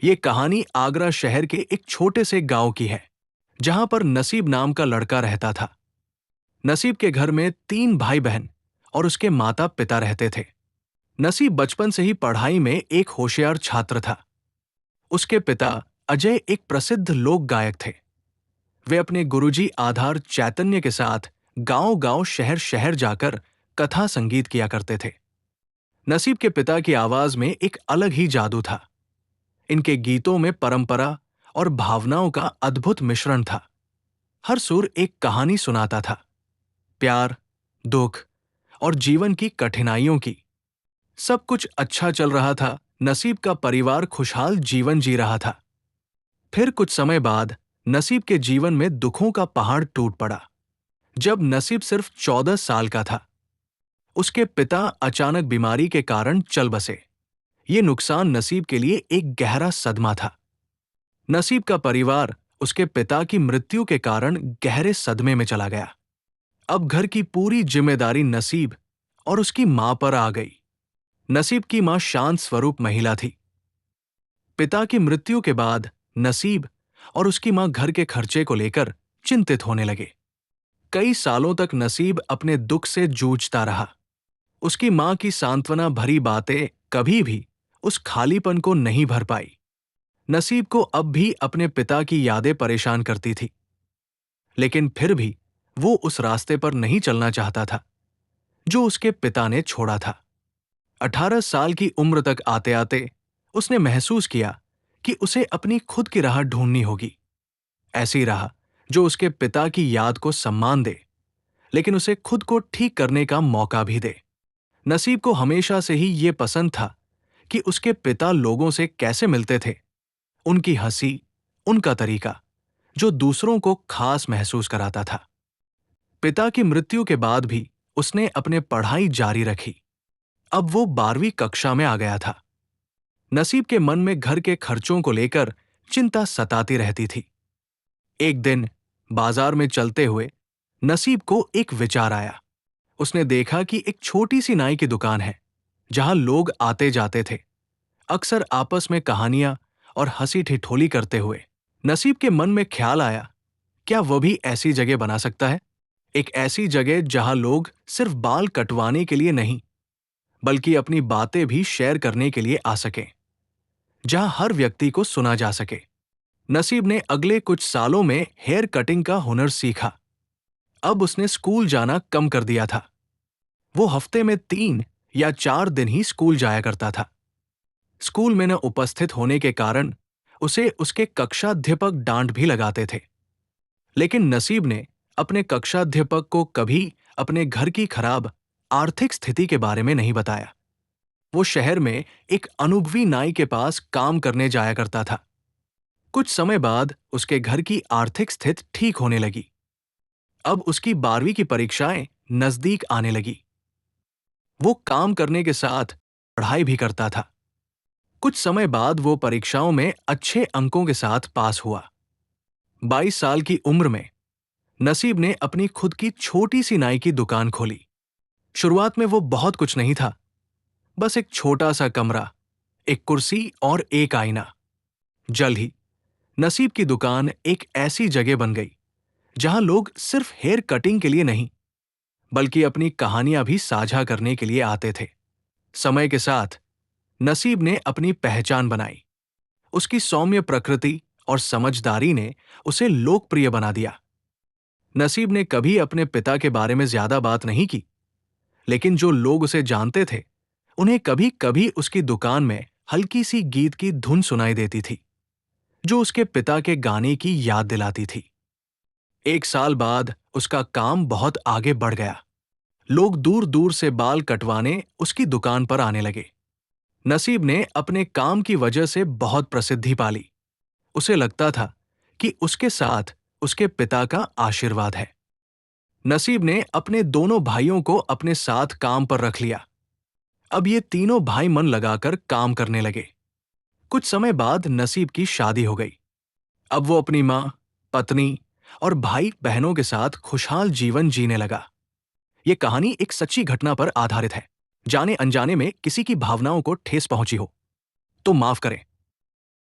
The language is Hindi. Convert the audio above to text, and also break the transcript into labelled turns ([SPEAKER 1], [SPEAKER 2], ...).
[SPEAKER 1] ये कहानी आगरा शहर के एक छोटे से गांव की है, जहां पर नसीब नाम का लड़का रहता था। नसीब के घर में 3 भाई बहन और उसके माता पिता रहते थे। नसीब बचपन से ही पढ़ाई में एक होशियार छात्र था। उसके पिता अजय एक प्रसिद्ध लोक गायक थे। वे अपने गुरुजी आधार चैतन्य के साथ गांव-गांव, शहर-शहर जाकर कथा संगीत किया करते थे। नसीब के पिता की आवाज में एक अलग ही जादू था। इनके गीतों में परंपरा और भावनाओं का अद्भुत मिश्रण था। हर सुर एक कहानी सुनाता था, प्यार, दुख और जीवन की कठिनाइयों की। सब कुछ अच्छा चल रहा था। नसीब का परिवार खुशहाल जीवन जी रहा था। फिर कुछ समय बाद नसीब के जीवन में दुखों का पहाड़ टूट पड़ा। जब नसीब सिर्फ 14 साल का था, उसके पिता अचानक बीमारी के कारण चल बसे। ये नुकसान नसीब के लिए एक गहरा सदमा था। नसीब का परिवार उसके पिता की मृत्यु के कारण गहरे सदमे में चला गया। अब घर की पूरी जिम्मेदारी नसीब और उसकी मां पर आ गई। नसीब की मां शांत स्वरूप महिला थी। पिता की मृत्यु के बाद नसीब और उसकी मां घर के खर्चे को लेकर चिंतित होने लगे। कई सालों तक नसीब अपने दुख से जूझता रहा। उसकी मां की सांत्वना भरी बातें कभी भी उस खालीपन को नहीं भर पाई। नसीब को अब भी अपने पिता की यादें परेशान करती थी, लेकिन फिर भी वो उस रास्ते पर नहीं चलना चाहता था जो उसके पिता ने छोड़ा था। 18 साल की उम्र तक आते आते उसने महसूस किया कि उसे अपनी खुद की राह ढूंढनी होगी। ऐसी राह जो उसके पिता की याद को सम्मान दे, लेकिन उसे खुद को ठीक करने का मौका भी दे। नसीब को हमेशा से ही ये पसंद था कि उसके पिता लोगों से कैसे मिलते थे। उनकी हंसी, उनका तरीका, जो दूसरों को खास महसूस कराता था। पिता की मृत्यु के बाद भी उसने अपने पढ़ाई जारी रखी। अब वो 12वीं कक्षा में आ गया था। नसीब के मन में घर के खर्चों को लेकर चिंता सताती रहती थी। एक दिन बाजार में चलते हुए नसीब को एक विचार आया। उसने देखा कि एक छोटी सी नाई की दुकान है, जहां लोग आते जाते थे, अक्सर आपस में कहानियां और हंसी ठिठोली करते हुए। नसीब के मन में ख्याल आया, क्या वह भी ऐसी जगह बना सकता है? एक ऐसी जगह जहां लोग सिर्फ बाल कटवाने के लिए नहीं, बल्कि अपनी बातें भी शेयर करने के लिए आ सकें, जहां हर व्यक्ति को सुना जा सके। नसीब ने अगले कुछ सालों में हेयर कटिंग का हुनर सीखा। अब उसने स्कूल जाना कम कर दिया था। वो हफ्ते में 3 या 4 दिन ही स्कूल जाया करता था। स्कूल में न उपस्थित होने के कारण उसे उसके कक्षाध्यापक डांट भी लगाते थे। लेकिन नसीब ने अपने कक्षाध्यापक को कभी अपने घर की खराब आर्थिक स्थिति के बारे में नहीं बताया। वो शहर में एक अनुभवी नाई के पास काम करने जाया करता था। कुछ समय बाद उसके घर की आर्थिक स्थिति ठीक होने लगी। अब उसकी 12वीं की परीक्षाएं नजदीक आने लगी। वो काम करने के साथ पढ़ाई भी करता था। कुछ समय बाद वो परीक्षाओं में अच्छे अंकों के साथ पास हुआ। 22 साल की उम्र में नसीब ने अपनी खुद की छोटी सी नाई की दुकान खोली। शुरुआत में वो बहुत कुछ नहीं था, बस एक छोटा सा कमरा, एक कुर्सी और एक आईना। जल्द ही नसीब की दुकान एक ऐसी जगह बन गई जहां लोग सिर्फ हेयर कटिंग के लिए नहीं, बल्कि अपनी कहानियां भी साझा करने के लिए आते थे। समय के साथ नसीब ने अपनी पहचान बनाई। उसकी सौम्य प्रकृति और समझदारी ने उसे लोकप्रिय बना दिया। नसीब ने कभी अपने पिता के बारे में ज्यादा बात नहीं की, लेकिन जो लोग उसे जानते थे, उन्हें कभी कभी उसकी दुकान में हल्की सी गीत की धुन सुनाई देती थी, जो उसके पिता के गाने की याद दिलाती थी। एक साल बाद उसका काम बहुत आगे बढ़ गया। लोग दूर दूर से बाल कटवाने उसकी दुकान पर आने लगे। नसीब ने अपने काम की वजह से बहुत प्रसिद्धि पाली। उसे लगता था कि उसके साथ उसके पिता का आशीर्वाद है। नसीब ने अपने दोनों भाइयों को अपने साथ काम पर रख लिया। अब ये तीनों भाई मन लगाकर काम करने लगे। कुछ समय बाद नसीब की शादी हो गई। अब वो अपनी मां, पत्नी और भाई बहनों के साथ खुशहाल जीवन जीने लगा। ये कहानी एक सच्ची घटना पर आधारित है। जाने अनजाने में किसी की भावनाओं को ठेस पहुंची हो तो माफ करें।